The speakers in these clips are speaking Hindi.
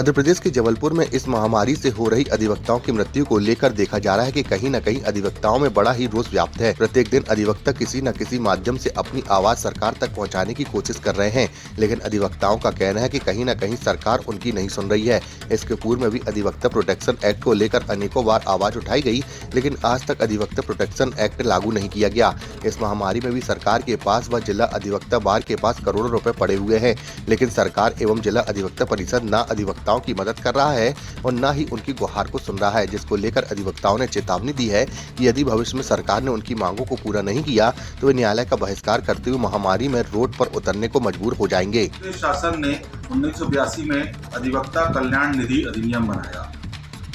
मध्य प्रदेश के जबलपुर में इस महामारी से हो रही अधिवक्ताओं की मृत्यु को लेकर देखा जा रहा है कि कहीं न कहीं अधिवक्ताओं में बड़ा ही रोष व्याप्त है। प्रत्येक दिन अधिवक्ता किसी न किसी माध्यम से अपनी आवाज सरकार तक पहुंचाने की कोशिश कर रहे हैं, लेकिन अधिवक्ताओं का कहना है कि कहीं न कहीं सरकार उनकी नहीं सुन रही है। इसके पूर्व में भी अधिवक्ता प्रोटेक्शन एक्ट को लेकर अनेकों बार आवाज उठाई गई, लेकिन आज तक अधिवक्ता प्रोटेक्शन एक्ट लागू नहीं किया गया। इस महामारी में भी सरकार के पास व जिला अधिवक्ता बार के पास करोड़ों रुपए पड़े हुए हैं, लेकिन सरकार एवं जिला अधिवक्ता परिषद न अधिवक्ताओं की मदद कर रहा है और न ही उनकी गुहार को सुन रहा है, जिसको लेकर अधिवक्ताओं ने चेतावनी दी है कि यदि भविष्य में सरकार ने उनकी मांगों को पूरा नहीं किया तो वे न्यायालय का बहिष्कार करते हुए महामारी में रोड पर उतरने को मजबूर हो जाएंगे। शासन ने 1982 में अधिवक्ता कल्याण निधि अधिनियम बनाया।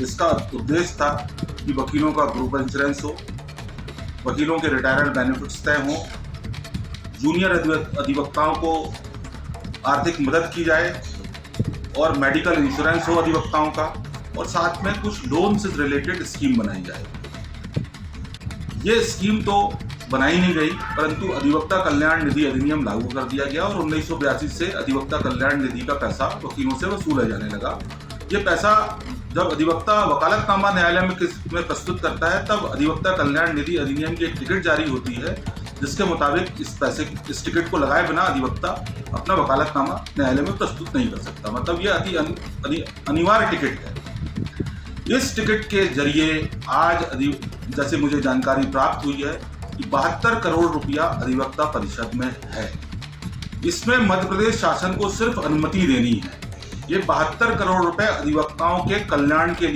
इसका उद्देश्य था कि वकीलों का ग्रुप इंश्योरेंस हो, वकीलों के रिटायरमेंट बेनिफिट्स तय हों, जूनियर अधिवक्ताओं को आर्थिक मदद की जाए और मेडिकल इंश्योरेंस हो अधिवक्ताओं का, और साथ में कुछ लोन से रिलेटेड स्कीम बनाई जाए। ये स्कीम तो बनाई नहीं गई, परंतु अधिवक्ता कल्याण निधि अधिनियम लागू कर दिया गया और 1982 से अधिवक्ता कल्याण निधि का पैसा वकीलों से वसूला जाने लगा। ये पैसा जब अधिवक्ता वकालतनामा न्यायालय में प्रस्तुत करता है, तब अधिवक्ता कल्याण निधि अधिनियम की एक टिकट जारी होती है, जिसके मुताबिक इस टिकट को लगाए बिना अधिवक्ता अपना वकालतनामा न्यायालय में प्रस्तुत नहीं कर सकता। मतलब ये अति अनिवार्य टिकट है। इस टिकट के जरिए आज जैसे मुझे जानकारी प्राप्त हुई है कि 72 करोड़ रुपया अधिवक्ता परिषद में है। इसमें मध्य प्रदेश शासन को सिर्फ अनुमति देनी है। ये 72 करोड़ रुपए अधिवक्ताओं के कल्याण के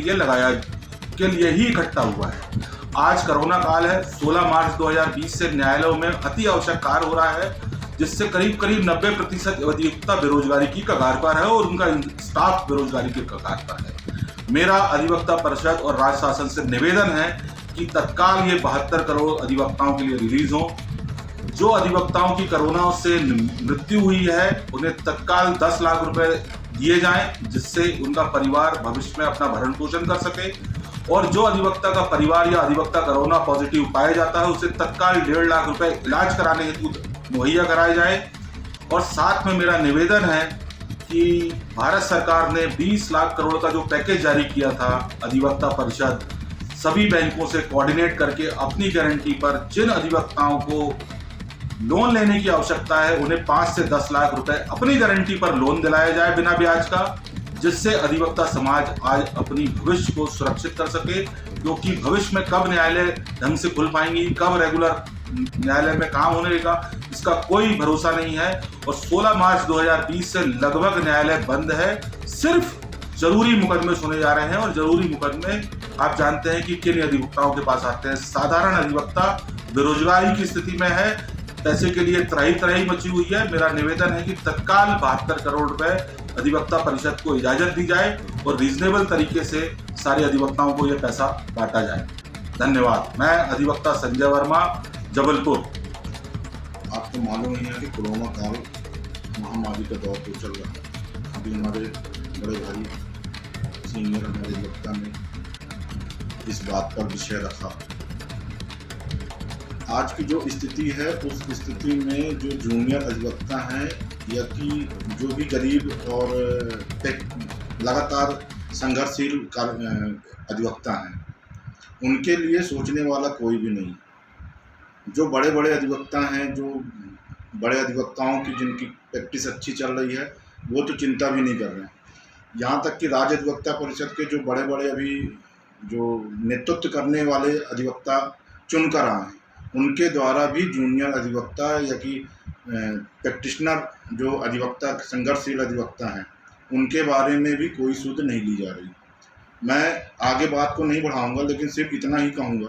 लिए ही इकट्ठा हुआ है। आज कोरोना काल है। 16 मार्च 2020 से न्यायालयों में अति आवश्यक कार्य हो रहा है, जिससे करीब 90% अधिवक्ता बेरोजगारी की कगार पर है और उनका स्टाफ बेरोजगारी की कगार पर है। मेरा अधिवक्ता परिषद और राज्य शासन से निवेदन है कि तत्काल ये 72 करोड़ अधिवक्ताओं के लिए रिलीज हो। जो अधिवक्ताओं की कोरोना से मृत्यु हुई है उन्हें तत्काल 10 लाख रुपए दिए जाएं, जिससे उनका परिवार भविष्य में अपना भरण पोषण कर सके, और जो अधिवक्ता का परिवार या अधिवक्ता कोरोना पॉजिटिव पाया जाता है उसे तत्काल 1.5 लाख रुपए इलाज कराने हेतु मुहैया कराए जाए। और साथ में मेरा निवेदन है कि भारत सरकार ने 20 लाख करोड़ का जो पैकेज जारी किया था, अधिवक्ता परिषद सभी बैंकों से कोऑर्डिनेट करके अपनी गारंटी पर जिन अधिवक्ताओं को लोन लेने की आवश्यकता है उन्हें 5 से 10 लाख रुपए अपनी गारंटी पर लोन दिलाया जाए बिना ब्याज का, जिससे अधिवक्ता समाज आज अपनी भविष्य को सुरक्षित कर सके। क्योंकि भविष्य में कब न्यायालय ढंग से खुल पाएंगी, कब रेगुलर न्यायालय में काम होने का, इसका कोई भरोसा नहीं है। और 16 मार्च 2020 से लगभग न्यायालय बंद है। सिर्फ जरूरी मुकदमे सुने जा रहे हैं, और जरूरी मुकदमे आप जानते हैं कि किन अधिवक्ताओं के पास आते हैं। साधारण अधिवक्ता बेरोजगारी की स्थिति में है, पैसे के लिए त्राही मची हुई है। मेरा निवेदन है कि तत्काल 72 करोड़ रुपए अधिवक्ता परिषद को इजाजत दी जाए और रीजनेबल तरीके से सारे अधिवक्ताओं को यह पैसा बांटा जाए। धन्यवाद। मैं अधिवक्ता संजय वर्मा, जबलपुर। आपको मालूम ही है कि कोरोना काल महामारी का दौर तो चल रहा है। अभी हमारे बड़े भाई सीनियर हमारे अधिवक्ता ने इस बात पर विषय रखा। आज की जो स्थिति है उस स्थिति में जो जूनियर अधिवक्ता हैं या कि जो भी गरीब और लगातार संघर्षशील अधिवक्ता हैं, उनके लिए सोचने वाला कोई भी नहीं। जो बड़े बड़े अधिवक्ता हैं, जो बड़े अधिवक्ताओं की जिनकी प्रैक्टिस अच्छी चल रही है, वो तो चिंता भी नहीं कर रहे हैं। यहाँ तक कि राज्य अधिवक्ता परिषद के जो बड़े बड़े अभी जो नेतृत्व करने वाले अधिवक्ता चुनकर आए हैं, उनके द्वारा भी जूनियर अधिवक्ता या कि प्रैक्टिशनर जो अधिवक्ता संघर्षशील अधिवक्ता हैं, उनके बारे में भी कोई सुध नहीं ली जा रही। मैं आगे बात को नहीं बढ़ाऊंगा, लेकिन सिर्फ इतना ही कहूँगा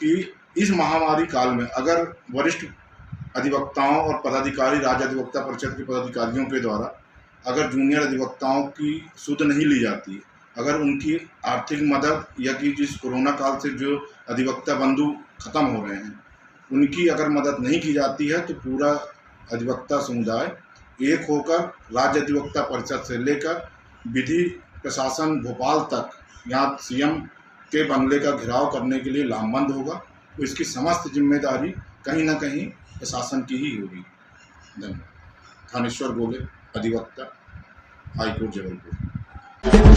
कि इस महामारी काल में अगर वरिष्ठ अधिवक्ताओं और पदाधिकारी, राज्य अधिवक्ता परिषद के पदाधिकारियों के द्वारा अगर जूनियर अधिवक्ताओं की सुध नहीं ली जाती, अगर उनकी आर्थिक मदद या कि जिस कोरोना काल से जो अधिवक्ता बंधु खत्म हो रहे हैं, उनकी अगर मदद नहीं की जाती है, तो पूरा अधिवक्ता समुदाय एक होकर राज्य अधिवक्ता परिषद से लेकर विधि प्रशासन भोपाल तक यहाँ सीएम के बंगले का घेराव करने के लिए लामबंद होगा। तो इसकी समस्त जिम्मेदारी कहीं ना कहीं प्रशासन की ही होगी। धन्यवाद। थानेश्वर गोले, अधिवक्ता, हाईकोर्ट जबलपुर। है।